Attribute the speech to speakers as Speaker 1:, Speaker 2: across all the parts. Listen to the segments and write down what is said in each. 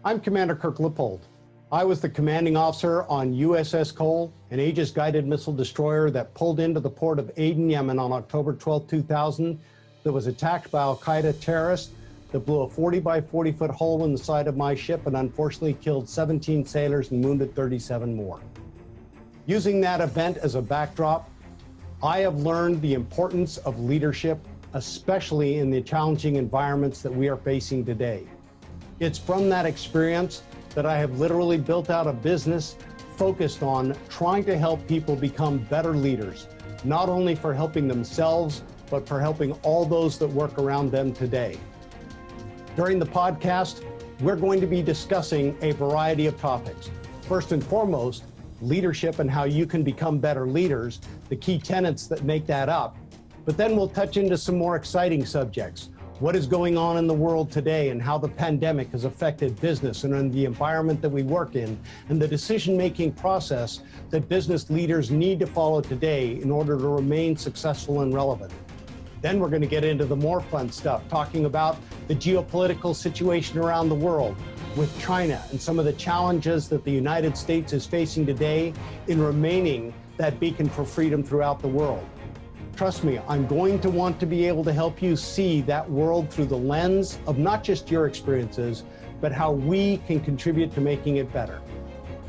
Speaker 1: I'm Commander Kirk Lippold. I was the commanding officer on USS Cole, an Aegis-guided missile destroyer that pulled into the port of Aden, Yemen on October 12, 2000, that was attacked by Al-Qaeda terrorists that blew a 40 by 40 foot hole in the side of my ship and unfortunately killed 17 sailors and wounded 37 more. Using that event as a backdrop, I have learned the importance of leadership, especially in the challenging environments that we are facing today. It's from that experience that I have literally built out a business focused on trying to help people become better leaders, not only for helping themselves, but for helping all those that work around them today. During the podcast, we're going to be discussing a variety of topics. First and foremost, leadership and how you can become better leaders, the key tenets that make that up. But then we'll touch into some more exciting subjects. What is going on in the world today and how the pandemic has affected business and in the environment that we work in, and the decision-making process that business leaders need to follow today in order to remain successful and relevant. Then we're going to get into the more fun stuff, talking about the geopolitical situation around the world with China and some of the challenges that the United States is facing today in remaining that beacon for freedom throughout the world. Trust me, I'm going to want to be able to help you see that world through the lens of not just your experiences, but how we can contribute to making it better.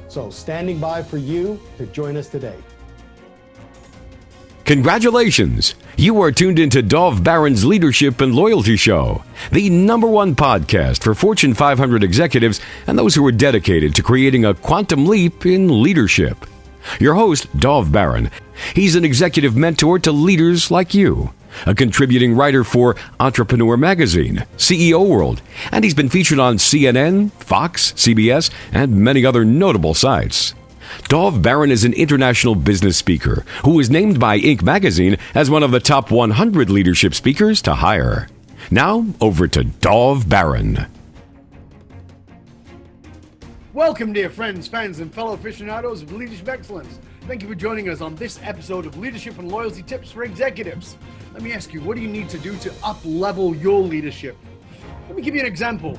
Speaker 1: So standing by for you to join us today.
Speaker 2: Congratulations! You are tuned into Dov Baron's Leadership and Loyalty Show, the #1 podcast for Fortune 500 executives and those who are dedicated to creating a quantum leap in leadership. Your host, Dov Baron. He's an executive mentor to leaders like you, a contributing writer for Entrepreneur Magazine, CEO World, and he's been featured on CNN, Fox, CBS, and many other notable sites. Dov Baron is an international business speaker who was named by Inc. magazine as one of the top 100 leadership speakers to hire. Now, over to Dov Baron.
Speaker 3: Welcome, dear friends, fans, and fellow aficionados of Leadership Excellence. Thank you for joining us on this episode of Leadership and Loyalty Tips for Executives. Let me ask you, what do you need to do to up-level your leadership? Let me give you an example.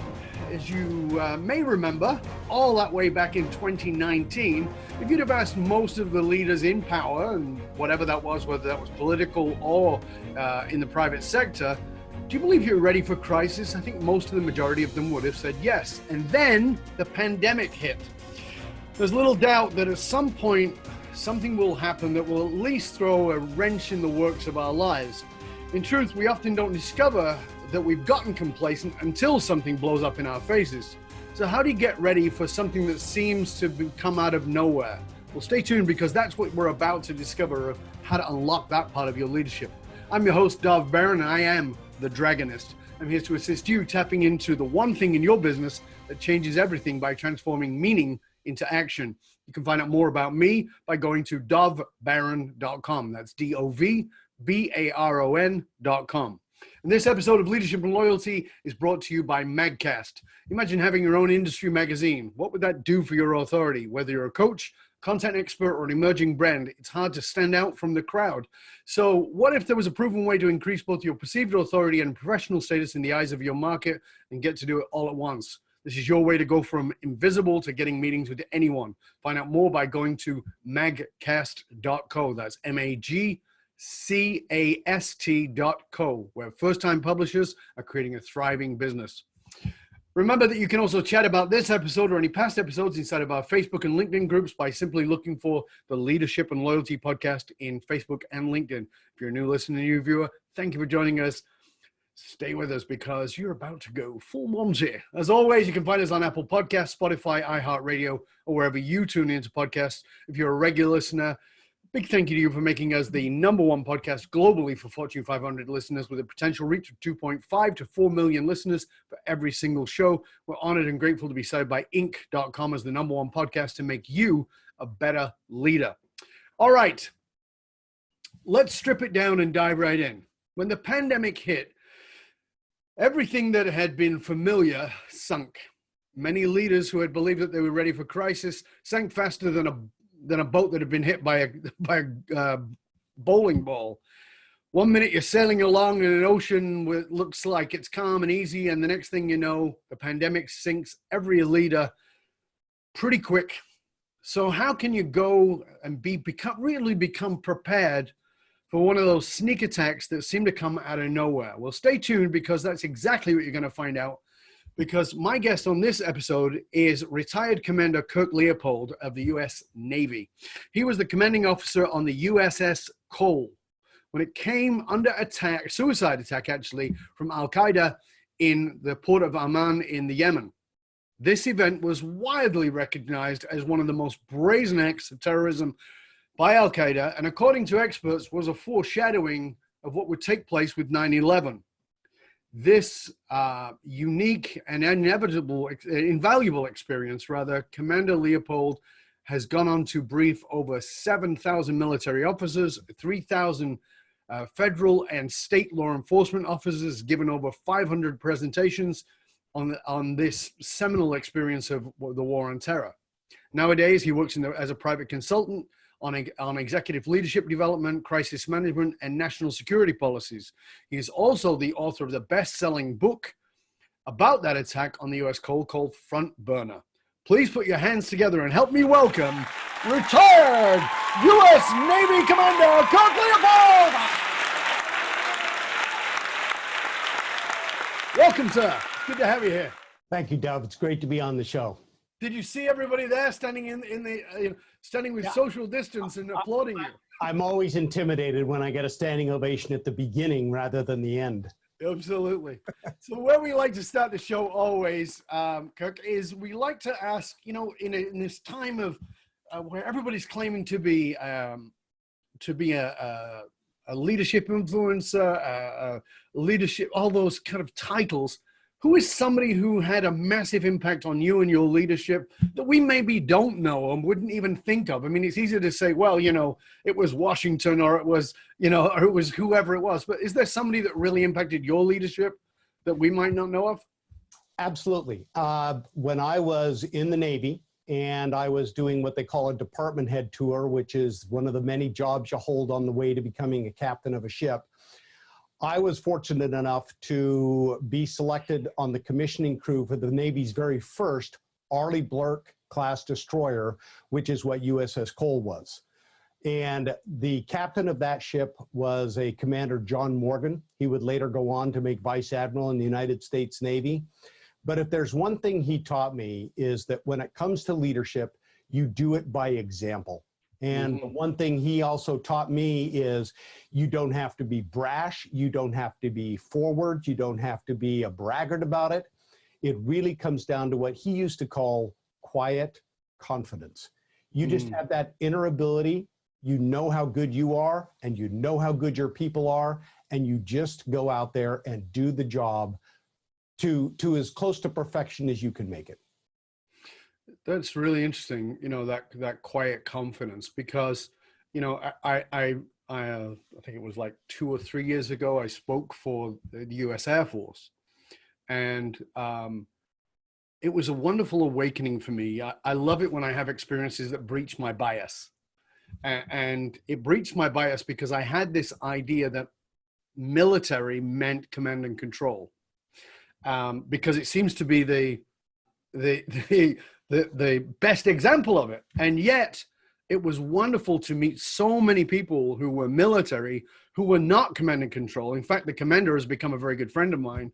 Speaker 3: As you may remember, all that way back in 2019, if you'd have asked most of the leaders in power, and whatever that was, whether that was political or in the private sector, do you believe you're ready for crisis? I think most of the majority of them would have said yes. And then the pandemic hit. There's little doubt that at some point, something will happen that will at least throw a wrench in the works of our lives. In truth, we often don't discover that we've gotten complacent until something blows up in our faces. So how do you get ready for something that seems to come out of nowhere? Well, stay tuned, because that's what we're about to discover, of how to unlock that part of your leadership. I'm your host, Dov Baron, and I am the Dragonist. I'm here to assist you tapping into the one thing in your business that changes everything by transforming meaning into action. You can find out more about me by going to dovbaron.com. That's DOVBARON.com. And this episode of Leadership and Loyalty is brought to you by Magcast. Imagine having your own industry magazine. What would that do for your authority? Whether you're a coach, content expert, or an emerging brand, it's hard to stand out from the crowd. So what if there was a proven way to increase both your perceived authority and professional status in the eyes of your market and get to do it all at once? This is your way to go from invisible to getting meetings with anyone. Find out more by going to magcast.co. That's MAGCAST.co, where first-time publishers are creating a thriving business. Remember that you can also chat about this episode or any past episodes inside of our Facebook and LinkedIn groups by simply looking for the Leadership and Loyalty podcast in Facebook and LinkedIn. If you're a new listener, new viewer, thank you for joining us. Stay with us, because you're about to go full Monty. As always, you can find us on Apple Podcasts, Spotify, iHeartRadio, or wherever you tune into podcasts. If you're a regular listener, big thank you to you for making us the #1 podcast globally for Fortune 500 listeners, with a potential reach of 2.5 to 4 million listeners for every single show. We're honored and grateful to be cited by Inc.com as the #1 podcast to make you a better leader. All right, let's strip it down and dive right in. When the pandemic hit, everything that had been familiar sunk. Many leaders who had believed that they were ready for crisis sank faster than a boat that had been hit by a bowling ball. One minute you're sailing along in an ocean where it looks like it's calm and easy, and the next thing you know, the pandemic sinks every leader pretty quick. So how can you go and really become prepared for one of those sneak attacks that seem to come out of nowhere? Well, stay tuned, because that's exactly what you're going to find out. Because my guest on this episode is retired Commander Kirk Lippold of the U.S. Navy. He was the commanding officer on the USS Cole when it came under attack, suicide attack actually, from Al-Qaeda in the port of Aden in the Yemen. This event was widely recognized as one of the most brazen acts of terrorism by Al-Qaeda, and according to experts, was a foreshadowing of what would take place with 9/11. This unique and invaluable experience, Commander Lippold has gone on to brief over 7,000 military officers, 3,000 federal and state law enforcement officers, given over 500 presentations on this seminal experience of the war on terror. Nowadays, he works as a private consultant on executive leadership development, crisis management, and national security policies. He is also the author of the best-selling book about that attack on the U.S. Cole called Front Burner. Please put your hands together and help me welcome retired U.S. Navy Commander Kirk Lippold! Welcome, sir. It's good to have you here.
Speaker 1: Thank you, Dov. It's great to be on the show.
Speaker 3: Did you see everybody there standing standing with social distance and applauding you?
Speaker 1: I'm always intimidated when I get a standing ovation at the beginning rather than the end.
Speaker 3: Absolutely. So where we like to start the show always, Kirk, is we like to ask, in this time of where everybody's claiming to be a leadership influencer, leadership, all those kind of titles. Who is somebody who had a massive impact on you and your leadership that we maybe don't know and wouldn't even think of? I mean, it's easy to say, well, it was Washington, or it was, or it was whoever it was. But is there somebody that really impacted your leadership that we might not know of?
Speaker 1: Absolutely. When I was in the Navy and I was doing what they call a department head tour, which is one of the many jobs you hold on the way to becoming a captain of a ship, I was fortunate enough to be selected on the commissioning crew for the Navy's very first Arleigh Burke class destroyer, which is what USS Cole was. And the captain of that ship was a Commander John Morgan. He would later go on to make Vice Admiral in the United States Navy. But if there's one thing he taught me, is that when it comes to leadership, you do it by example. And the one thing he also taught me is you don't have to be brash, you don't have to be forward, you don't have to be a braggart about it. It really comes down to what he used to call quiet confidence. You just have that inner ability, you know how good you are, and you know how good your people are, and you just go out there and do the job to as close to perfection as you can make it.
Speaker 3: That's really interesting, that quiet confidence, because, I think it was like 2 or 3 years ago, I spoke for the U.S. Air Force, and it was a wonderful awakening for me. I love it when I have experiences that breach my bias, and it breached my bias because I had this idea that military meant command and control, because it seems to be the best example of it. And yet it was wonderful to meet so many people who were military, who were not command and control. In fact, the commander has become a very good friend of mine,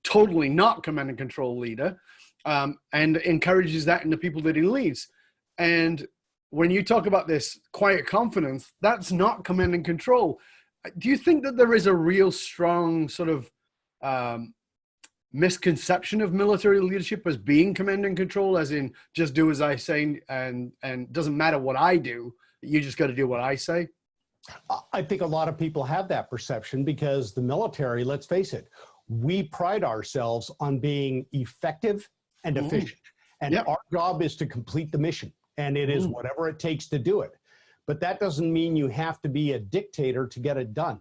Speaker 3: totally not command and control leader, and encourages that in the people that he leads. And when you talk about this quiet confidence, that's not command and control. Do you think that there is a real strong sort of misconception of military leadership as being command and control, as in just do as I say, and doesn't matter what I do, you just got to do what I say?
Speaker 1: I think a lot of people have that perception because the military, let's face it, we pride ourselves on being effective and efficient. And our job is to complete the mission, and it is whatever it takes to do it. But that doesn't mean you have to be a dictator to get it done.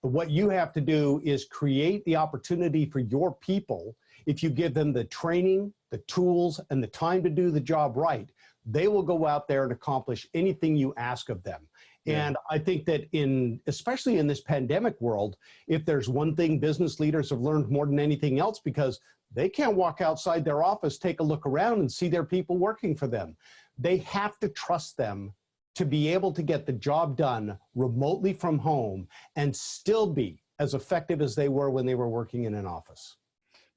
Speaker 1: But what you have to do is create the opportunity for your people. If you give them the training, the tools, and the time to do the job right, they will go out there and accomplish anything you ask of them.
Speaker 3: Yeah.
Speaker 1: And I think that especially in this pandemic world, if there's one thing business leaders have learned more than anything else, because they can't walk outside their office, take a look around and see their people working for them. They have to trust them to be able to get the job done remotely from home and still be as effective as they were when they were working in an office.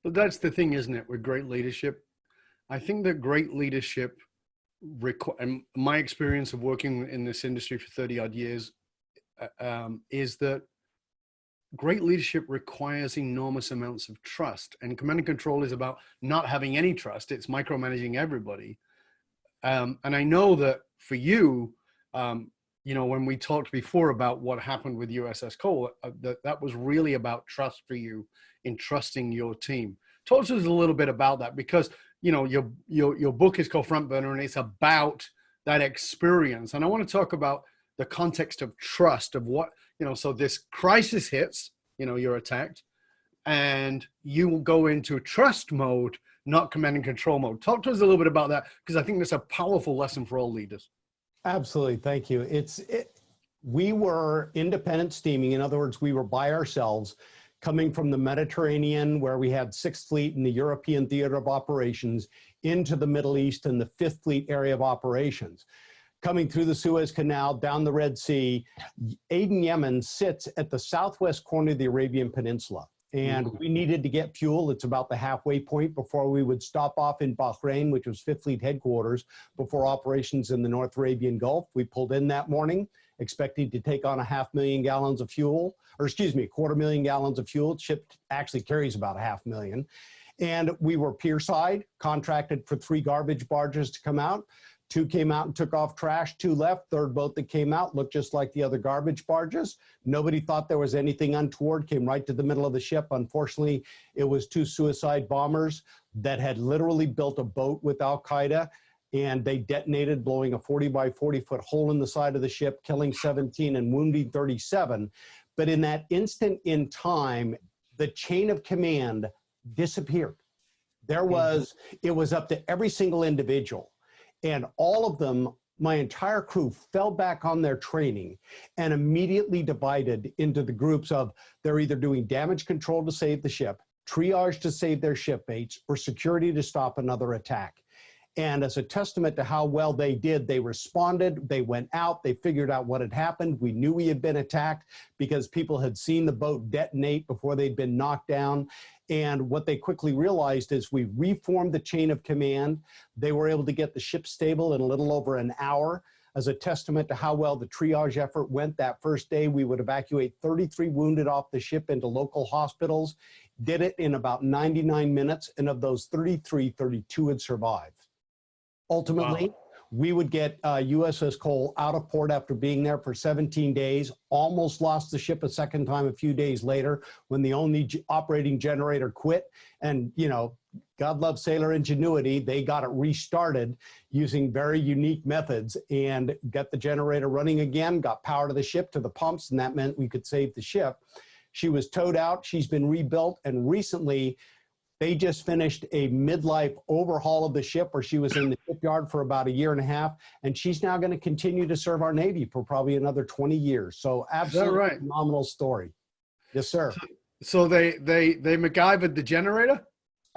Speaker 3: But that's the thing, isn't it, with great leadership? I think that great leadership, and my experience of working in this industry for 30 odd years, is that great leadership requires enormous amounts of trust. And command and control is about not having any trust. It's micromanaging everybody. And I know that for you, you know, when we talked before about what happened with USS Cole, that was really about trust for you in trusting your team. Talk to us a little bit about that, because, you know, your book is called Front Burner, and it's about that experience. And I want to talk about the context of trust, of what, you know, so this crisis hits, you know, you're attacked, and you will go into trust mode, not command and control mode. Talk to us a little bit about that, because I think that's a powerful lesson for all leaders.
Speaker 1: Absolutely. Thank you. We were independent steaming. In other words, we were by ourselves, coming from the Mediterranean, where we had 6th Fleet in the European theater of operations, into the Middle East and the 5th Fleet area of operations. Coming through the Suez Canal, down the Red Sea, Aden, Yemen sits at the southwest corner of the Arabian Peninsula. And we needed to get fuel. It's about the halfway point before we would stop off in Bahrain, which was 5th Fleet headquarters, before operations in the North Arabian Gulf. We pulled in that morning, expecting to take on 500,000 gallons of fuel, or excuse me, 250,000 gallons of fuel. Ship actually carries about 500,000. And we were pierside, contracted for 3 garbage barges to come out. 2 came out and took off trash, 2 left. Third boat that came out looked just like the other garbage barges. Nobody thought there was anything untoward, came right to the middle of the ship. Unfortunately, it was 2 suicide bombers that had literally built a boat with Al-Qaeda, and they detonated, blowing a 40 by 40 foot hole in the side of the ship, killing 17 and wounding 37. But in that instant in time, the chain of command disappeared. It was up to every single individual. And all of them, my entire crew, fell back on their training and immediately divided into the groups of, they're either doing damage control to save the ship, triage to save their shipmates, or security to stop another attack. And as a testament to how well they did, they responded, they went out, they figured out what had happened. We knew we had been attacked because people had seen the boat detonate before they'd been knocked down. And what they quickly realized is we reformed the chain of command. They were able to get the ship stable in a little over an hour. As a testament to how well the triage effort went that first day, we would evacuate 33 wounded off the ship into local hospitals, did it in about 99 minutes, and of those 33, 32 had survived. Ultimately, we would get USS Cole out of port after being there for 17 days, almost lost the ship a second time a few days later when the only operating generator quit. And, you know, God love sailor ingenuity. They got it restarted using very unique methods and got the generator running again, got power to the ship, to the pumps, and that meant we could save the ship. She was towed out. She's been rebuilt, and recently they just finished a midlife overhaul of the ship, where she was in the shipyard for about 1.5 years, and she's now going to continue to serve our Navy for probably another 20 years. So absolutely phenomenal story. Yes, sir.
Speaker 3: So they MacGyvered the generator?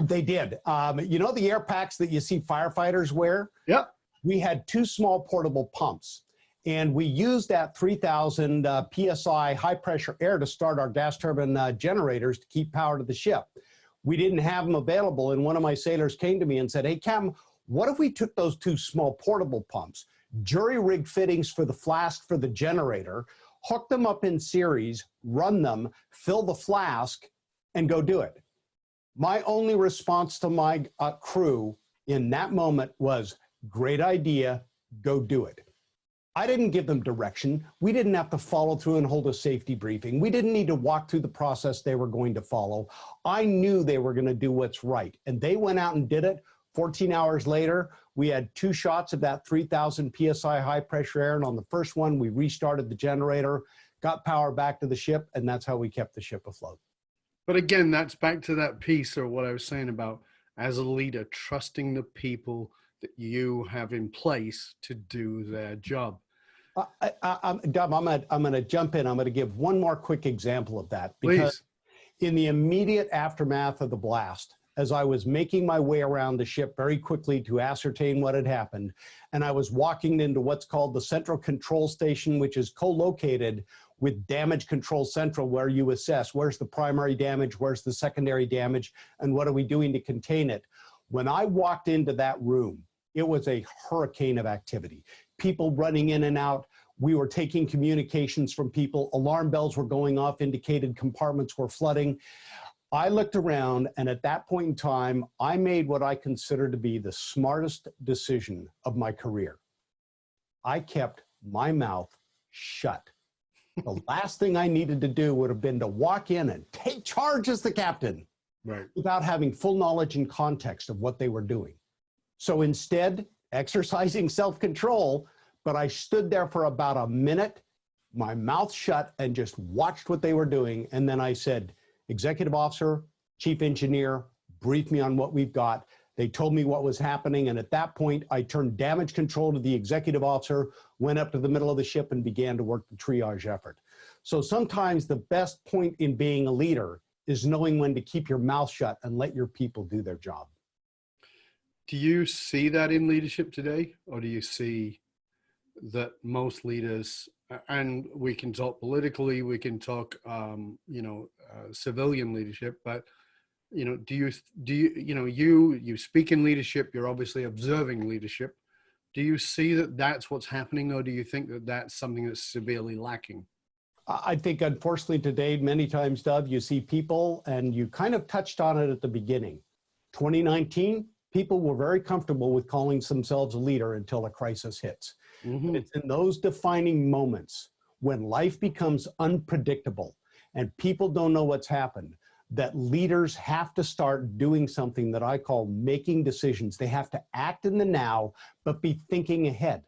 Speaker 1: They did. You know the air packs that you see firefighters wear?
Speaker 3: Yeah.
Speaker 1: We had 2 small portable pumps, and we used that 3,000 PSI high pressure air to start our gas turbine generators to keep power to the ship. We didn't have them available, and one of my sailors came to me and said, "Hey, Cam, what if we took those 2 small portable pumps, jury-rig fittings for the flask for the generator, hook them up in series, run them, fill the flask, and go do it?" My only response to my crew in that moment was, "Great idea, go do it." I didn't give them direction. We didn't have to follow through and hold a safety briefing. We didn't need to walk through the process they were going to follow. I knew they were going to do what's right, and they went out and did it. 14 hours later, we had 2 shots of that 3,000 PSI high pressure air, and on the first one, we restarted the generator, got power back to the ship, and that's how we kept the ship afloat.
Speaker 3: But again, that's back to that piece, or what I was saying about, as a leader, trusting the people that you have in place to do their job.
Speaker 1: Dom, I'm gonna jump in. I'm gonna give one more quick example of that, because
Speaker 3: Please.
Speaker 1: in the immediate aftermath of the blast, as I was making my way around the ship very quickly to ascertain what had happened, and I was walking into what's called the Central Control Station, which is co-located with Damage Control Central, where you assess where's the primary damage, where's the secondary damage, and what are we doing to contain it. When I walked into that room, it was a hurricane of activity. People running in and out. We were taking communications from people. Alarm bells were going off, indicated compartments were flooding. I looked around, and at that point in time, I made what I consider to be the smartest decision of my career. I kept my mouth shut. The last thing I needed to do would have been to walk in and take charge as the captain,
Speaker 3: Right.
Speaker 1: without having full knowledge and context of what they were doing. So instead, exercising self-control, but I stood there for about a minute, my mouth shut, and just watched what they were doing. And then I said, executive officer, chief engineer, brief me on what we've got. They told me what was happening. And at that point, I turned damage control to the executive officer, went up to the middle of the ship, and began to work the triage effort. So sometimes the best point in being a leader is knowing when to keep your mouth shut and let your people do their job.
Speaker 3: Do you see that in leadership today? Or do you see that most leaders, and we can talk politically, we can talk, civilian leadership, but, you speak in leadership, you're obviously observing leadership. Do you see that that's what's happening, or do you think that that's something that's severely lacking?
Speaker 1: I think, unfortunately, today, many times, Dov, you see people, and you kind of touched on it at the beginning. 2019, people were very comfortable with calling themselves a leader until a crisis hits.
Speaker 3: Mm-hmm.
Speaker 1: It's in those defining moments when life becomes unpredictable and people don't know what's happened that leaders have to start doing something that I call making decisions. They have to act in the now, but be thinking ahead.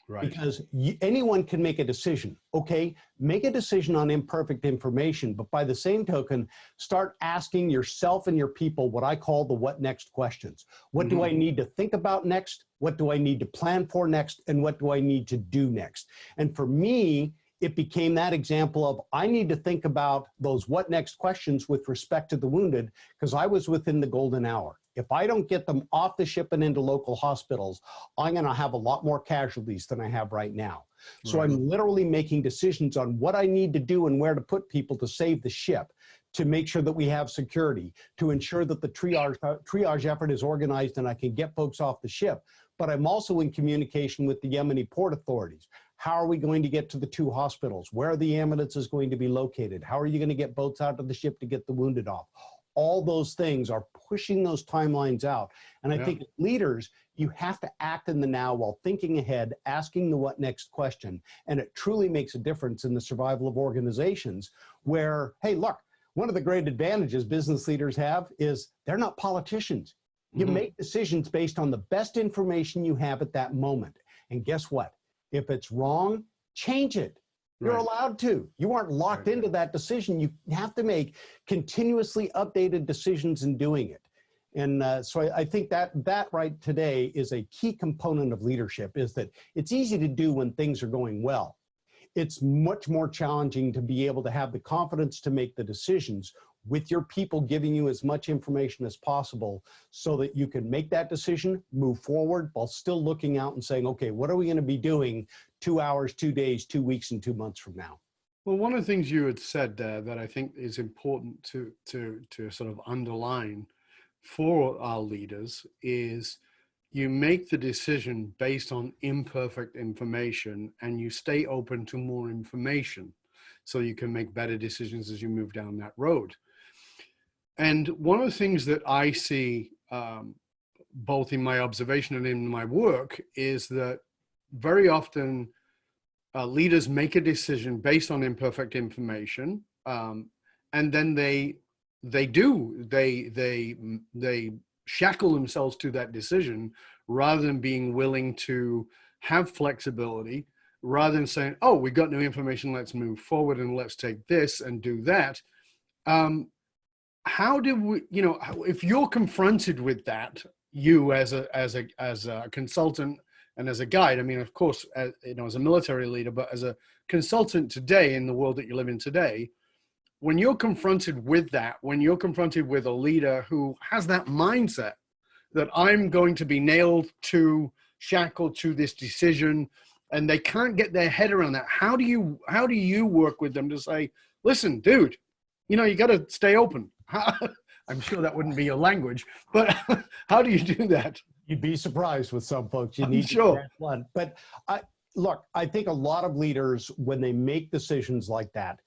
Speaker 3: Right.
Speaker 1: Because anyone can make a decision. Okay, make a decision on imperfect information, but by the same token, start asking yourself and your people what I call the what next questions. What do I need to think about next? What do I need to plan for next? And what do I need to do next? And for me, it became that example of I need to think about those what next questions with respect to the wounded, because I was within the golden hour. If I don't get them off the ship and into local hospitals, I'm going to have a lot more casualties than I have right now. So
Speaker 3: Right.
Speaker 1: I'm literally making decisions on what I need to do and where to put people to save the ship, to make sure that we have security, to ensure that the triage effort is organized and I can get folks off the ship. But I'm also in communication with the Yemeni port authorities. How are we going to get to the two hospitals? Where are the ambulances going to be located? How are you going to get boats out of the ship to get the wounded off? All those things are pushing those timelines out. And I think as leaders, you have to act in the now while thinking ahead, asking the what next question. And it truly makes a difference in the survival of organizations where, hey, look, one of the great advantages business leaders have is they're not politicians. You make decisions based on the best information you have at that moment. And guess what? If it's wrong, change it. You're allowed to. You aren't locked into that decision. You have to make continuously updated decisions in doing it. And so I think that right today is a key component of leadership, is that it's easy to do when things are going well. It's much more challenging to be able to have the confidence to make the decisions with your people giving you as much information as possible so that you can make that decision, move forward while still looking out and saying, okay, what are we going to be doing 2 hours, 2 days, 2 weeks, and 2 months from now?
Speaker 3: Well, one of the things you had said there that I think is important to sort of underline for our leaders is you make the decision based on imperfect information and you stay open to more information so you can make better decisions as you move down that road. And one of the things that I see both in my observation and in my work is that very often leaders make a decision based on imperfect information, and then they shackle themselves to that decision rather than being willing to have flexibility, rather than saying, oh, we got new information, let's move forward and let's take this and do that. How do we, if you're confronted with that, you as a consultant and as a guide. I mean, of course, as, you know, as a military leader, but as a consultant today in the world that you live in today, when you're confronted with that, when you're confronted with a leader who has that mindset that I'm going to be nailed to, shackled to this decision, and they can't get their head around that, how do you work with them to say, listen, dude, you know, you got to stay open? I'm sure that wouldn't be your language, but how do you do that?
Speaker 1: You'd be surprised with some folks. You
Speaker 3: I'm
Speaker 1: need
Speaker 3: sure.
Speaker 1: to get one. But look, I think a lot of leaders, when they make decisions like that,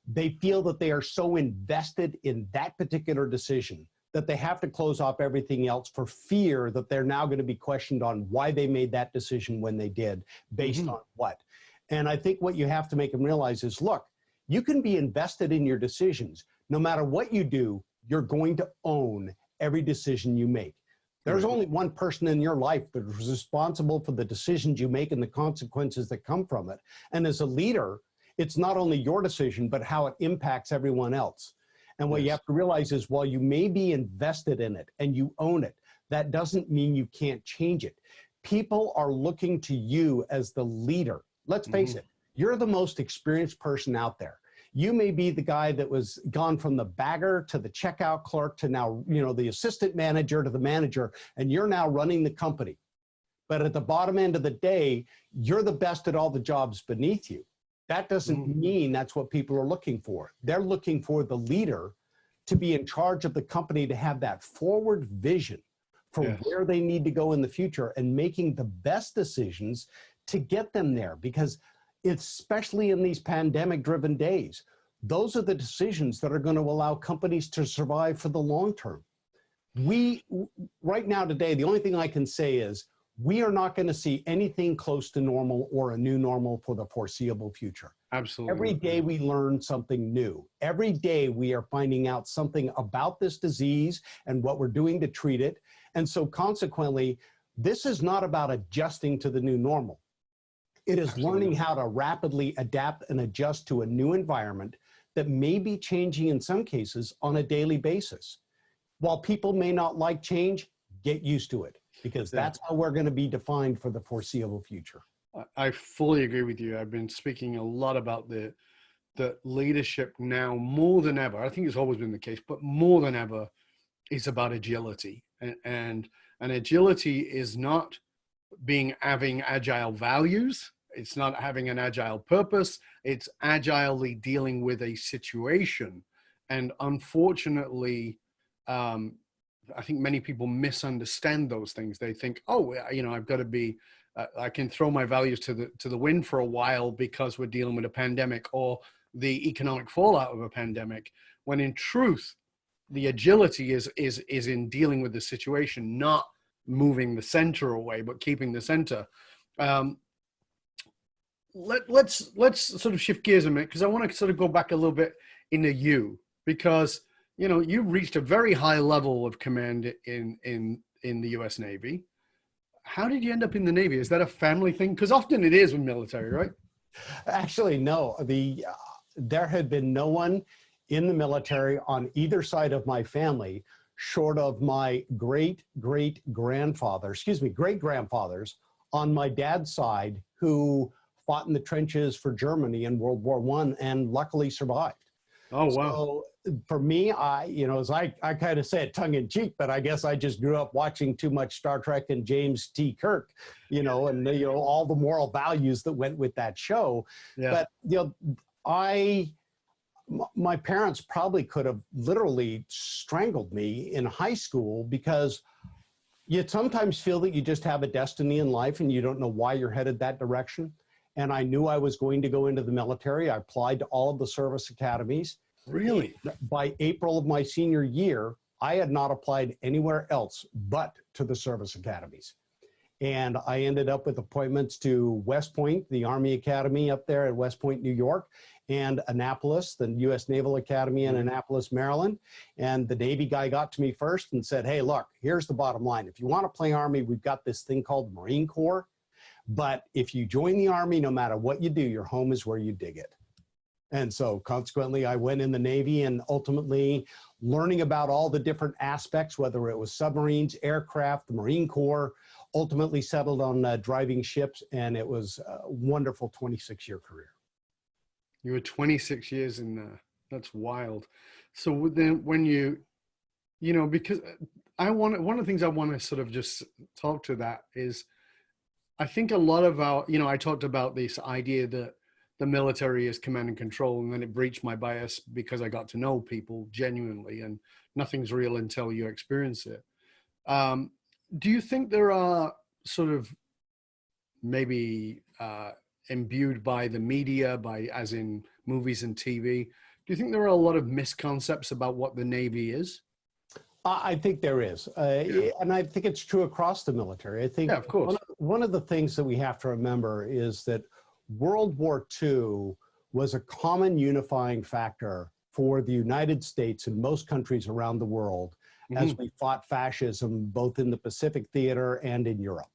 Speaker 1: they feel that they are so invested in that particular decision that they have to close off everything else for fear that they're now going to be questioned on why they made that decision when they did, based on what. And I think what you have to make them realize is, look, you can be invested in your decisions. No matter what you do, you're going to own every decision you make. There's only one person in your life that is responsible for the decisions you make and the consequences that come from it. And as a leader, it's not only your decision, but how it impacts everyone else. And what you have to realize is, while you may be invested in it and you own it, that doesn't mean you can't change it. People are looking to you as the leader. Let's face it, you're the most experienced person out there. You may be the guy that was gone from the bagger to the checkout clerk to now, you know, the assistant manager to the manager, and you're now running the company. But at the bottom end of the day, you're the best at all the jobs beneath you. That doesn't mean that's what people are looking for. They're looking for the leader to be in charge of the company, to have that forward vision for where they need to go in the future and making the best decisions to get them there. Because especially in these pandemic-driven days, those are the decisions that are going to allow companies to survive for the long term. Right now today, the only thing I can say is, we are not going to see anything close to normal or a new normal for the foreseeable future.
Speaker 3: Absolutely.
Speaker 1: Every day we learn something new. Every day we are finding out something about this disease and what we're doing to treat it. And so consequently, this is not about adjusting to the new normal. It is learning how to rapidly adapt and adjust to a new environment that may be changing in some cases on a daily basis. While people may not like change, get used to it, because that's how we're going to be defined for the foreseeable future.
Speaker 3: I fully agree with you. I've been speaking a lot about the leadership now more than ever. I think it's always been the case, but more than ever, it's about agility. And agility is not having agile values. It's not having an agile purpose. It's agilely dealing with a situation. And unfortunately, I think many people misunderstand those things. They think, oh, you know, I've got to be, I can throw my values to the wind for a while because we're dealing with a pandemic or the economic fallout of a pandemic. When in truth, the agility is in dealing with the situation, not moving the center away, but keeping the center. Let's sort of shift gears a minute, because I want to sort of go back a little bit into you, because you know, you reached a very high level of command in the U.S. Navy. How did you end up in the Navy? Is that a family thing? Because often it is with military, right?
Speaker 1: Actually, no. There had been no one in the military on either side of my family, short of my great-grandfathers on my dad's side, who fought in the trenches for Germany in World War I and luckily survived.
Speaker 3: Oh, wow.
Speaker 1: So for me, as I kind of say it tongue in cheek, but I guess I just grew up watching too much Star Trek and James T. Kirk, and all the moral values that went with that show. Yeah. But, my parents probably could have literally strangled me in high school, because you sometimes feel that you just have a destiny in life and you don't know why you're headed that direction. And I knew I was going to go into the military. I applied to all of the service academies.
Speaker 3: Really?
Speaker 1: By April of my senior year, I had not applied anywhere else but to the service academies. And I ended up with appointments to West Point, the Army Academy up there at West Point, New York, and Annapolis, the U.S. Naval Academy in Annapolis, Maryland. And the Navy guy got to me first and said, hey, look, here's the bottom line. If you want to play Army, we've got this thing called Marine Corps. But if you join the Army, no matter what you do, your home is where you dig it. And so consequently, I went in the Navy, and ultimately learning about all the different aspects, whether it was submarines, aircraft, the Marine Corps, ultimately settled on driving ships, and it was a wonderful 26-year career.
Speaker 3: You were 26 years in there. That's wild. So then when you know, because one of the things I want to sort of just talk to that is, I think a lot of our, you know, I talked about this idea that the military is command and control, and then it breached my bias because I got to know people genuinely, and nothing's real until you experience it. Do you think there are sort of maybe imbued by the media, as in movies and TV, do you think there are a lot of misconceptions about what the Navy is?
Speaker 1: I think there is. And I think it's true across the military. I think
Speaker 3: of course.
Speaker 1: One of the things that we have to remember is that World War II was a common unifying factor for the United States and most countries around the world as we fought fascism, both in the Pacific theater and in Europe.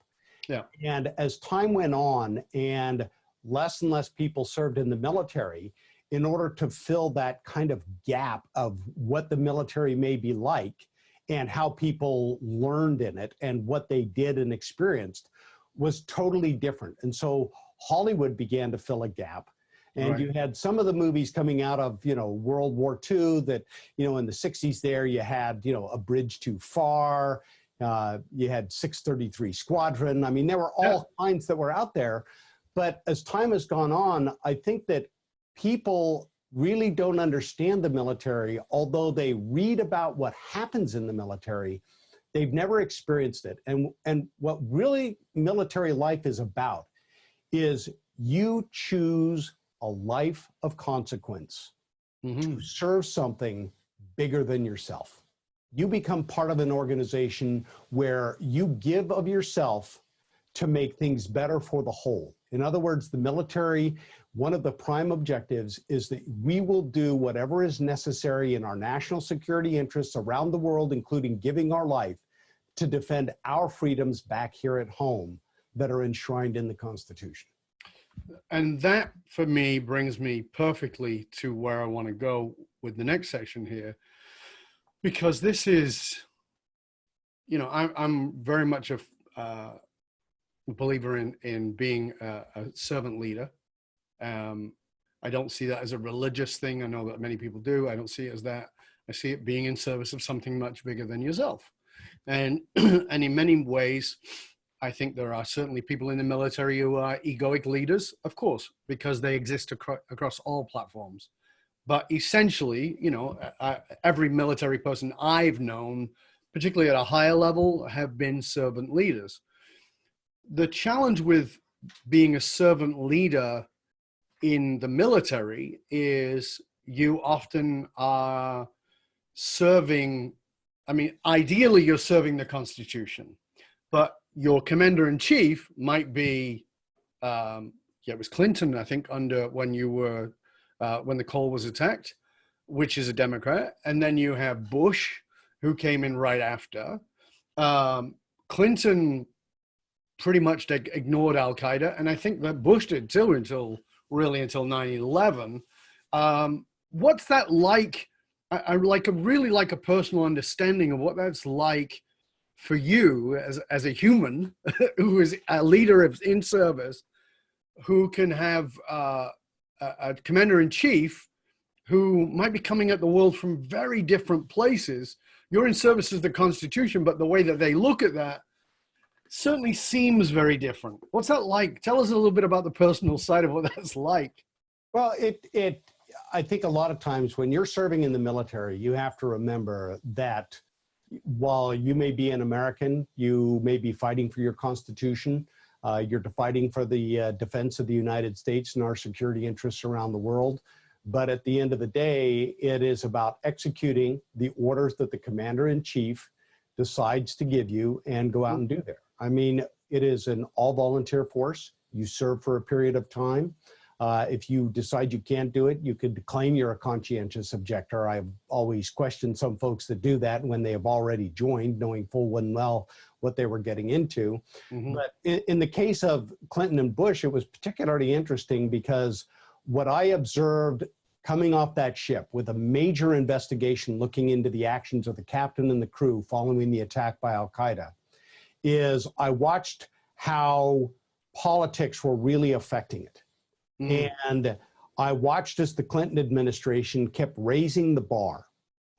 Speaker 3: Yeah.
Speaker 1: And as time went on and less people served in the military, in order to fill that kind of gap of what the military may be like and how people learned in it and what they did and experienced was totally different. And so Hollywood began to fill a gap. And you had some of the movies coming out of, you know, World War II that, you know, in the 60s there, you had, you know, A Bridge Too Far, you had 633 Squadron. I mean, there were all kinds that were out there. But as time has gone on, I think that people really don't understand the military, although they read about what happens in the military, they've never experienced it. And what really military life is about is you choose a life of consequence to serve something bigger than yourself. You become part of an organization where you give of yourself to make things better for the whole. In other words, the military, one of the prime objectives is that we will do whatever is necessary in our national security interests around the world, including giving our life, to defend our freedoms back here at home that are enshrined in the Constitution.
Speaker 3: And that, for me, brings me perfectly to where I want to go with the next section here, because this is, you know, I'm very much a believer in being a servant leader. I don't see that as a religious thing. I know that many people do. I don't see it as that. I see it being in service of something much bigger than yourself. And and in many ways, I think there are certainly people in the military who are egoic leaders, of course, because they exist across all platforms. But essentially, you know, every military person I've known, particularly at a higher level, have been servant leaders. The challenge with being a servant leader in the military is you often are serving, I mean, ideally you're serving the Constitution, but your commander-in-chief might be, it was Clinton, I think, under when you were, when the Cole was attacked, which is a Democrat. And then you have Bush, who came in right after. Clinton pretty much ignored Al-Qaeda. And I think that Bush did too, until 9/11. What's that like? I really like a personal understanding of what that's like for you as a human who is a leader in service, who can have a commander-in-chief who might be coming at the world from very different places. You're in service of the Constitution, but the way that they look at that certainly seems very different. What's that like? Tell us a little bit about the personal side of what that's like.
Speaker 1: Well, I think a lot of times when you're serving in the military, you have to remember that while you may be an American, you may be fighting for your Constitution, you're fighting for the defense of the United States and our security interests around the world. But at the end of the day, it is about executing the orders that the commander-in-chief decides to give you and go out and do there. I mean, it is an all-volunteer force. You serve for a period of time. If you decide you can't do it, you could claim you're a conscientious objector. I've always questioned some folks that do that when they have already joined, knowing full and well what they were getting into. But in the case of Clinton and Bush, it was particularly interesting because what I observed coming off that ship with a major investigation looking into the actions of the captain and the crew following the attack by Al-Qaeda is I watched how politics were really affecting it. And I watched as the Clinton administration kept raising the bar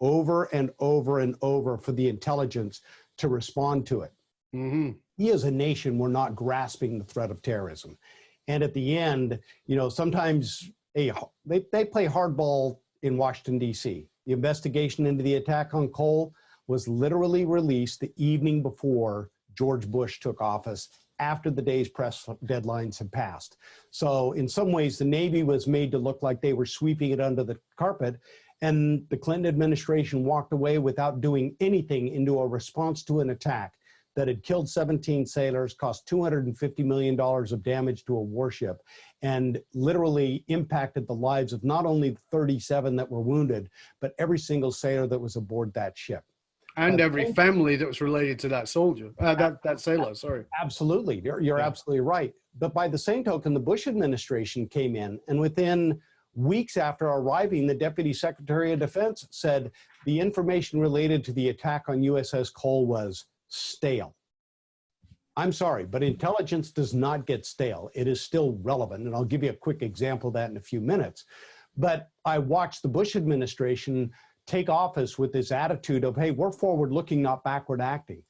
Speaker 1: over and over and over for the intelligence to respond to it. We as a nation were not grasping the threat of terrorism. And at the end, you know, sometimes they play hardball in Washington, D.C. The investigation into the attack on Cole was literally released the evening before George Bush took office, after the day's press deadlines had passed. So in some ways, the Navy was made to look like they were sweeping it under the carpet, and the Clinton administration walked away without doing anything into a response to an attack that had killed 17 sailors, cost $250 million of damage to a warship, and literally impacted the lives of not only the 37 that were wounded, but every single sailor that was aboard that ship.
Speaker 3: And every family that was related to that soldier, that sailor, sorry.
Speaker 1: Absolutely, you're absolutely right. But by the same token, the Bush administration came in, and within weeks after arriving, the Deputy Secretary of Defense said the information related to the attack on USS Cole was stale. I'm sorry, but intelligence does not get stale. It is still relevant, and I'll give you a quick example of that in a few minutes. But I watched the Bush administration take office with this attitude of, hey, we're forward-looking, not backward-acting.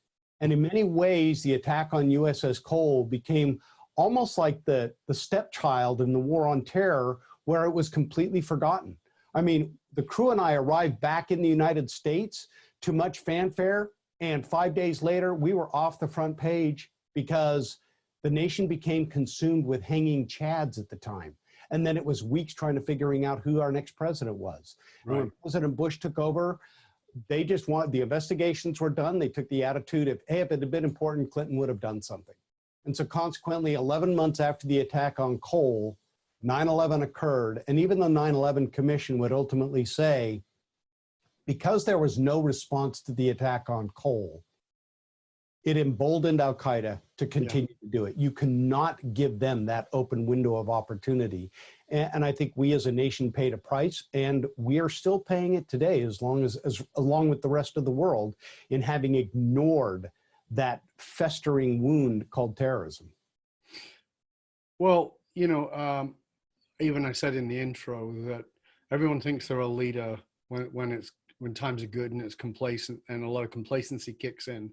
Speaker 1: And in many ways, the attack on USS Cole became almost like the stepchild in the war on terror, where it was completely forgotten. I mean, the crew and I arrived back in the United States to much fanfare, and 5 days later, we were off the front page because the nation became consumed with hanging chads at the time. And then it was weeks trying to figuring out who our next president was. Right. And when President Bush took over, they just wanted, the investigations were done. They took the attitude of, hey, if it had been important, Clinton would have done something. And so consequently, 11 months after the attack on Cole, 9/11 occurred. And even the 9/11 Commission would ultimately say, because there was no response to the attack on Cole, it emboldened Al-Qaeda to continue to do it. You cannot give them that open window of opportunity. And I think we as a nation paid a price, and we are still paying it today, along with the rest of the world, in having ignored that festering wound called terrorism.
Speaker 3: Well, you know, even I said in the intro that everyone thinks they're a leader when times are good and it's complacent, and a lot of complacency kicks in.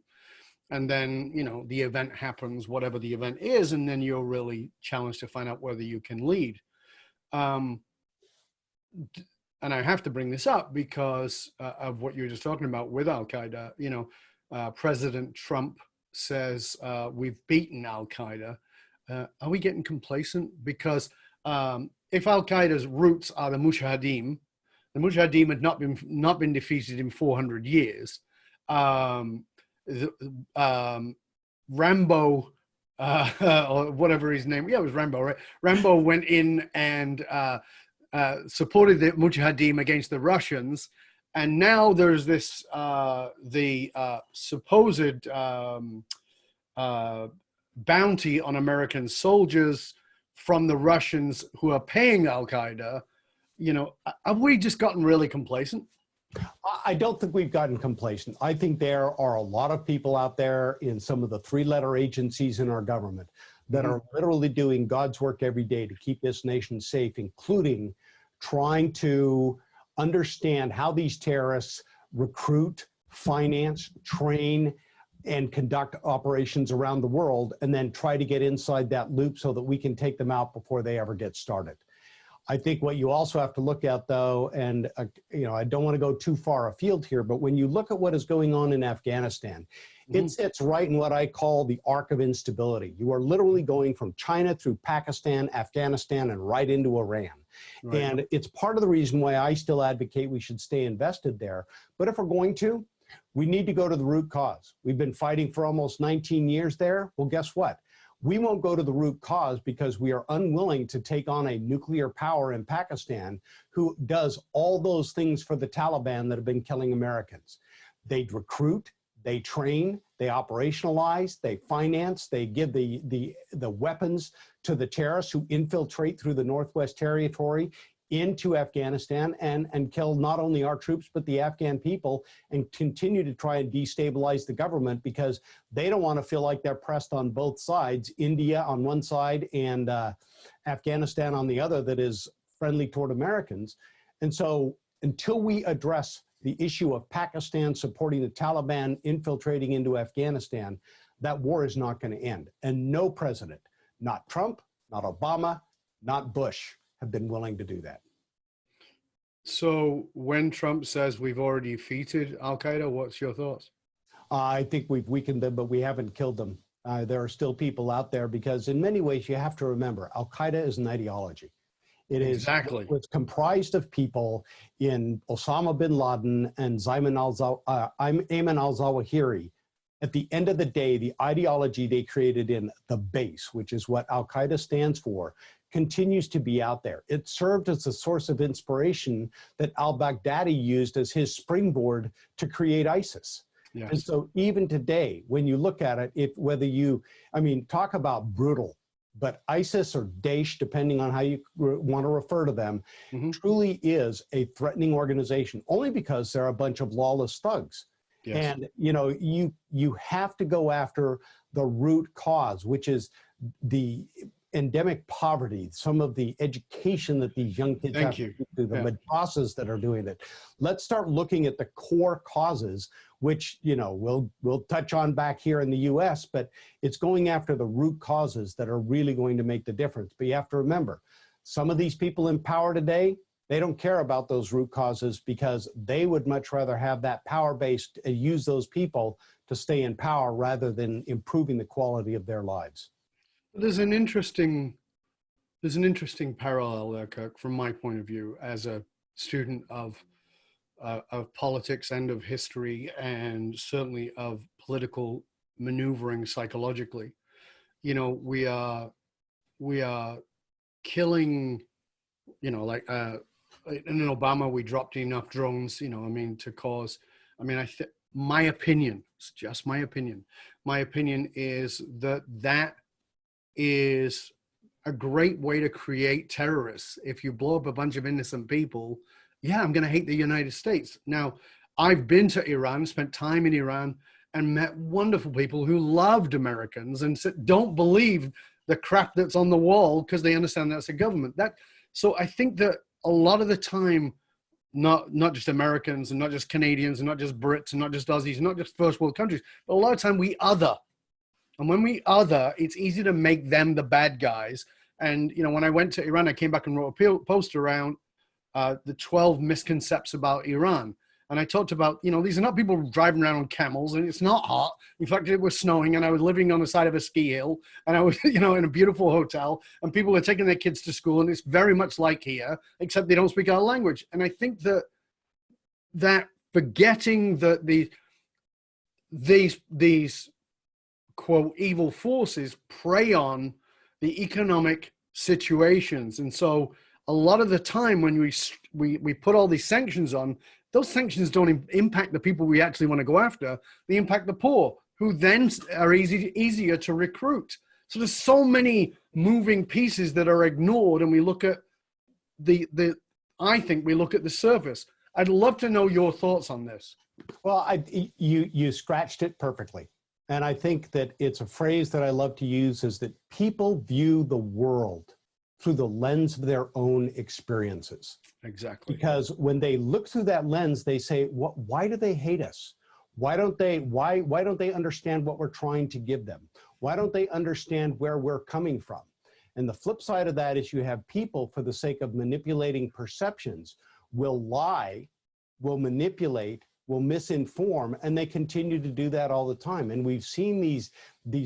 Speaker 3: And then, you know, the event happens, whatever the event is, and then you're really challenged to find out whether you can lead. And I have to bring this up because of what you were just talking about with Al-Qaeda. You know, President Trump says we've beaten Al-Qaeda. Are we getting complacent? Because if Al-Qaeda's roots are the Mujahideen had not been defeated in 400 years. Rambo, or whatever his name, it was Rambo, right? Rambo went in and supported the Mujahideen against the Russians, and now there's this supposed bounty on American soldiers from the Russians who are paying Al-Qaeda. You know, have we just gotten really complacent?
Speaker 1: I don't think we've gotten complacent. I think there are a lot of people out there in some of the three-letter agencies in our government that are literally doing God's work every day to keep this nation safe, including trying to understand how these terrorists recruit, finance, train, and conduct operations around the world, and then try to get inside that loop so that we can take them out before they ever get started. I think what you also have to look at, though, and you know, I don't want to go too far afield here, but when you look at what is going on in Afghanistan, it sits right in what I call the arc of instability. You are literally going from China through Pakistan, Afghanistan, and right into Iran. Right. And it's part of the reason why I still advocate we should stay invested there. But if we're going to, we need to go to the root cause. We've been fighting for almost 19 years there. Well, guess what? We won't go to the root cause because we are unwilling to take on a nuclear power in Pakistan who does all those things for the Taliban that have been killing Americans. They recruit, they train, they operationalize, they finance, they give the weapons to the terrorists who infiltrate through the Northwest Territory into Afghanistan and kill not only our troops, but the Afghan people, and continue to try and destabilize the government because they don't want to feel like they're pressed on both sides, India on one side and Afghanistan on the other that is friendly toward Americans. And so until we address the issue of Pakistan supporting the Taliban infiltrating into Afghanistan, that war is not going to end. And no president, not Trump, not Obama, not Bush, have been willing to do that.
Speaker 3: So when Trump says we've already defeated Al-Qaeda, what's your thoughts?
Speaker 1: I think we've weakened them, but we haven't killed them. There are still people out there because in many ways you have to remember, Al-Qaeda is an ideology. It is
Speaker 3: Exactly.
Speaker 1: It's comprised of people in Osama bin Laden and Ayman al-Zawahiri. At the end of the day, the ideology they created in the base, which is what Al-Qaeda stands for, continues to be out there. It served as a source of inspiration that al-Baghdadi used as his springboard to create ISIS.
Speaker 3: Yes.
Speaker 1: And so even today, when you look at it, talk about brutal, but ISIS or Daesh, depending on how you want to refer to them, truly is a threatening organization, only because they're a bunch of lawless thugs.
Speaker 3: Yes.
Speaker 1: And you have to go after the root cause, which is the endemic poverty, some of the education that these young kids have to do, the madrasas that are doing it. Let's start looking at the core causes, which we'll touch on back here in the US, but it's going after the root causes that are really going to make the difference. But you have to remember, some of these people in power today, they don't care about those root causes because they would much rather have that power base and use those people to stay in power rather than improving the quality of their lives.
Speaker 3: There's an interesting parallel there, Kirk, from my point of view as a student of politics and of history, and certainly of political maneuvering psychologically. We are killing, in Obama, we dropped enough drones, to cause, my opinion, it's just my opinion. My opinion is that is a great way to create terrorists. If you blow up a bunch of innocent people, yeah, I'm going to hate the United States. Now, I've been to Iran, spent time in Iran, and met wonderful people who loved Americans and don't believe the crap that's on the wall because they understand that's a government. So I think that a lot of the time, not just Americans and not just Canadians and not just Brits and not just Aussies and not just first world countries, but a lot of time we other. And when we other, it's easy to make them the bad guys. And, when I went to Iran, I came back and wrote a post around the 12 misconceptions about Iran. And I talked about, these are not people driving around on camels, and it's not hot. In fact, it was snowing, and I was living on the side of a ski hill, and I was, in a beautiful hotel, and people are taking their kids to school, and it's very much like here, except they don't speak our language. And I think that forgetting that these quote evil forces prey on the economic situations. And so a lot of the time when we put all these sanctions on, those sanctions don't impact the people we actually want to go after. They impact the poor, who then are easier to recruit. So there's so many moving pieces that are ignored, and we look at I think we look at the surface. I'd love to know your thoughts on this.
Speaker 1: Well, you scratched it perfectly. And I think that it's a phrase that I love to use, is that people view the world through the lens of their own experiences.
Speaker 3: Exactly.
Speaker 1: Because when they look through that lens, they say, why do they hate us? Why don't they understand what we're trying to give them? Why don't they understand where we're coming from? And the flip side of that is you have people, for the sake of manipulating perceptions, will lie, will manipulate, will misinform, and they continue to do that all the time. And we've seen these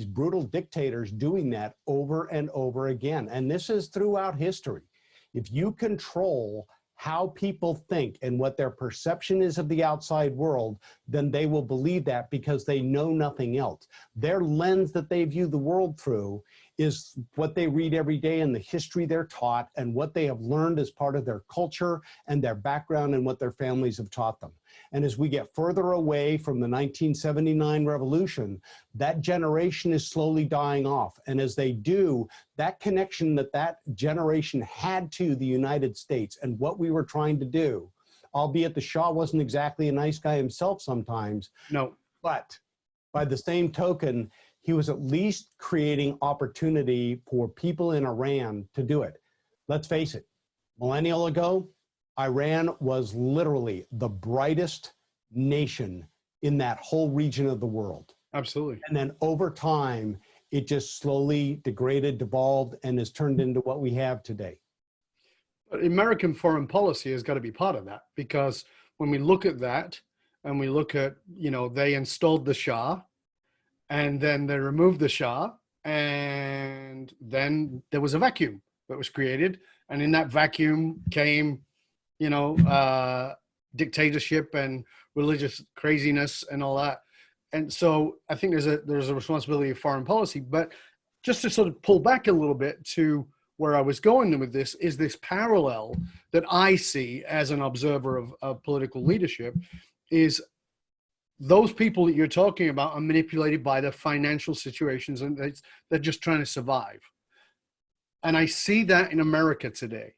Speaker 1: brutal dictators doing that over and over again. And this is throughout history. If you control how people think and what their perception is of the outside world, then they will believe that because they know nothing else. Their lens that they view the world through is what they read every day and the history they're taught and what they have learned as part of their culture and their background and what their families have taught them. And as we get further away from the 1979 revolution, that generation is slowly dying off. And as they do, that connection that that generation had to the United States and what we were trying to do, albeit the Shah wasn't exactly a nice guy himself sometimes.
Speaker 3: No.
Speaker 1: But by the same token, he was at least creating opportunity for people in Iran to do it. Let's face it, millennial ago, Iran was literally the brightest nation in that whole region of the world.
Speaker 3: Absolutely.
Speaker 1: And then over time, it just slowly degraded, devolved, and has turned into what we have today.
Speaker 3: But American foreign policy has got to be part of that, because when we look at that and we look at, you know, they installed the Shah and then they removed the Shah, and then there was a vacuum that was created. And in that vacuum came, you know, dictatorship and religious craziness and all that. And so I think there's a responsibility of foreign policy. But just to sort of pull back a little bit to where I was going with this, is this parallel that I see as an observer of political leadership, is those people that you're talking about are manipulated by their financial situations, and they're just trying to survive. And I see that in America today.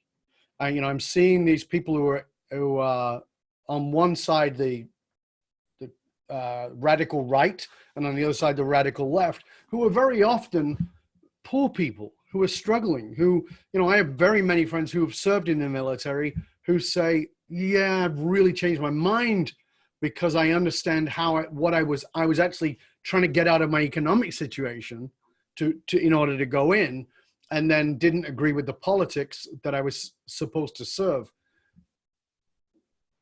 Speaker 3: You know, I'm seeing these people who are on one side the radical right, and on the other side the radical left, who are very often poor people who are struggling. Who, you know, I have very many friends who have served in the military who say, "Yeah, I've really changed my mind because I understand what I was actually trying to get out of my economic situation to in order to go in." And then didn't agree with the politics that I was supposed to serve.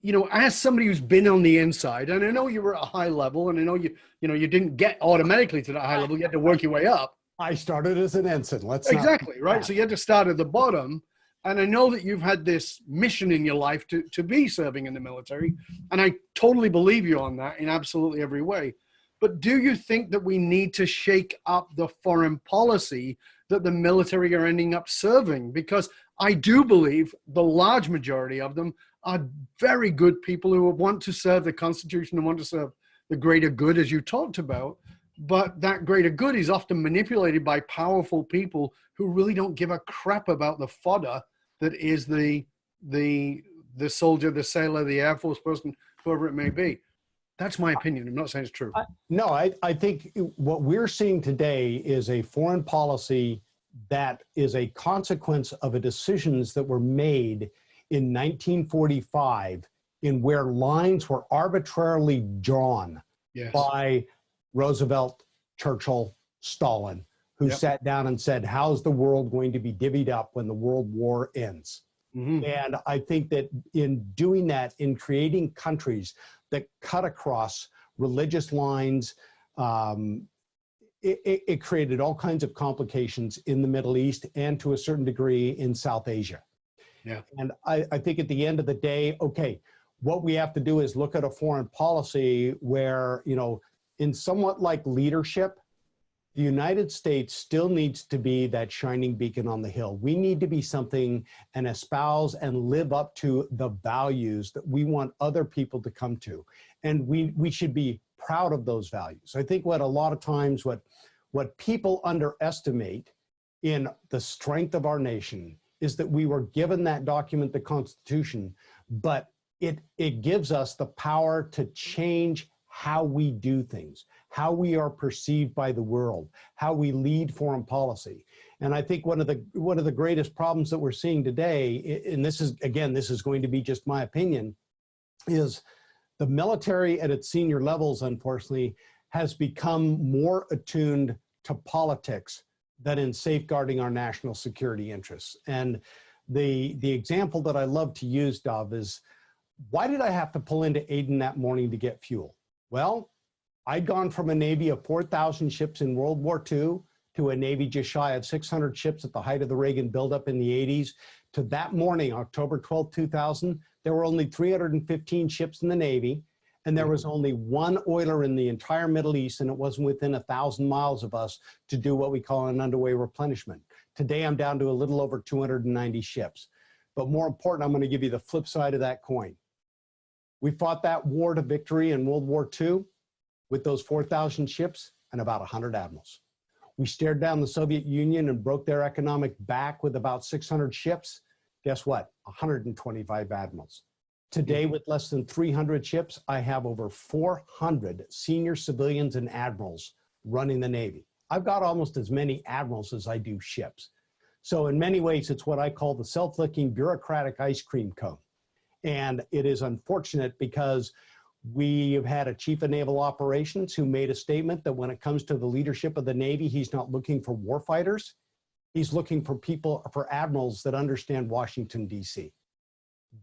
Speaker 3: You know, as somebody who's been on the inside, and I know you were at a high level, and I know you didn't get automatically to that high level. You had to work your way up.
Speaker 1: I started as an ensign.
Speaker 3: Exactly, right? So you had to start at the bottom. And I know that you've had this mission in your life to be serving in the military. And I totally believe you on that in absolutely every way. But do you think that we need to shake up the foreign policy that the military are ending up serving? Because I do believe the large majority of them are very good people who want to serve the Constitution and want to serve the greater good, as you talked about. But that greater good is often manipulated by powerful people who really don't give a crap about the fodder that is the soldier, the sailor, the Air Force person, whoever it may be. That's my opinion. I'm not saying it's true.
Speaker 1: No, I think what we're seeing today is a foreign policy that is a consequence of decisions that were made in 1945, in where lines were arbitrarily drawn by Roosevelt, Churchill, Stalin, who sat down and said, how's the world going to be divvied up when the World War ends? Mm-hmm. And I think that in doing that, in creating countries that cut across religious lines, it created all kinds of complications in the Middle East and to a certain degree in South Asia. Yeah. And I think at the end of the day, okay, what we have to do is look at a foreign policy where, you know, in somewhat like leadership, the United States still needs to be that shining beacon on the hill. We need to be something and espouse and live up to the values that we want other people to come to. And we should be proud of those values. I think what a lot of times what people underestimate in the strength of our nation is that we were given that document, the Constitution, but it gives us the power to change how we do things, how we are perceived by the world, how we lead foreign policy. And I think one of the greatest problems that we're seeing today, and this is going to be just my opinion, is the military at its senior levels, unfortunately, has become more attuned to politics than in safeguarding our national security interests. And the example that I love to use, Dov, is why did I have to pull into Aden that morning to get fuel? Well, I'd gone from a Navy of 4,000 ships in World War II to a Navy just shy of 600 ships at the height of the Reagan buildup in the 80s, to that morning, October 12, 2000, there were only 315 ships in the Navy, and there was only one oiler in the entire Middle East, and it wasn't within 1,000 miles of us to do what we call an underway replenishment. Today, I'm down to a little over 290 ships. But more important, I'm going to give you the flip side of that coin. We fought that war to victory in World War II with those 4,000 ships and about 100 admirals. We stared down the Soviet Union and broke their economic back with about 600 ships. Guess what? 125 admirals. Today, with less than 300 ships, I have over 400 senior civilians and admirals running the Navy. I've got almost as many admirals as I do ships. So in many ways, it's what I call the self-licking bureaucratic ice cream cone. And it is unfortunate because we have had a chief of naval operations who made a statement that when it comes to the leadership of the Navy, he's not looking for warfighters. He's looking for people, for admirals that understand Washington, D.C.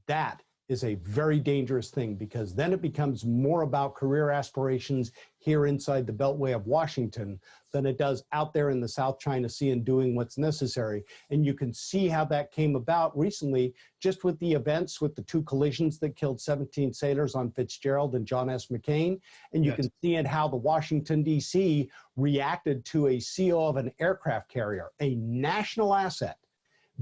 Speaker 1: That is a very dangerous thing because then it becomes more about career aspirations here inside the Beltway of Washington than it does out there in the South China Sea and doing what's necessary. And you can see how that came about recently just with the events with the 2 collisions that killed 17 sailors on Fitzgerald and John S. McCain. And you can see it how the Washington, D.C. reacted to a CO of an aircraft carrier, a national asset,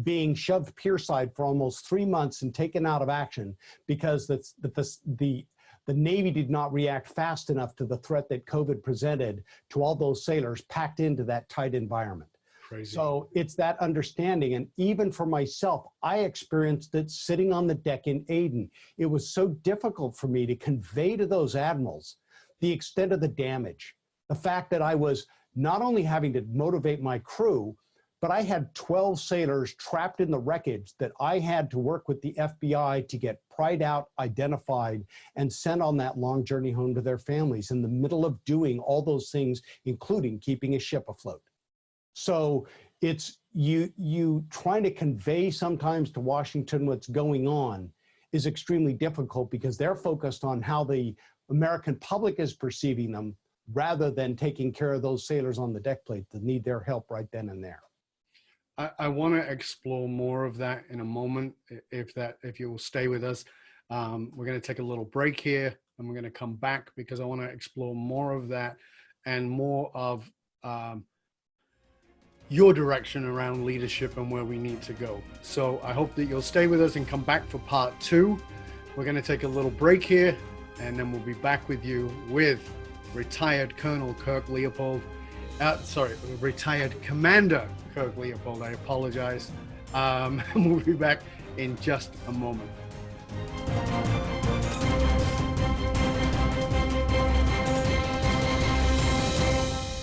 Speaker 1: being shoved pierside for almost 3 months and taken out of action because the Navy did not react fast enough to the threat that COVID presented to all those sailors packed into that tight environment.
Speaker 3: Crazy.
Speaker 1: So it's that understanding. And even for myself, I experienced it sitting on the deck in Aden. It was so difficult for me to convey to those admirals the extent of the damage. The fact that I was not only having to motivate my crew, but I had 12 sailors trapped in the wreckage that I had to work with the FBI to get pried out, identified, and sent on that long journey home to their families in the middle of doing all those things, including keeping a ship afloat. So it's you trying to convey sometimes to Washington what's going on is extremely difficult because they're focused on how the American public is perceiving them rather than taking care of those sailors on the deck plate that need their help right then and there.
Speaker 3: I want to explore more of that in a moment, if you will stay with us. We're going to take a little break here, and we're going to come back because I want to explore more of that and more of your direction around leadership and where we need to go. So I hope that you'll stay with us and come back for part 2. We're going to take a little break here, and then we'll be back with you with retired Colonel Kirk Lippold. Retired Commander Kirk Lippold, I apologize. We'll be back in just a moment.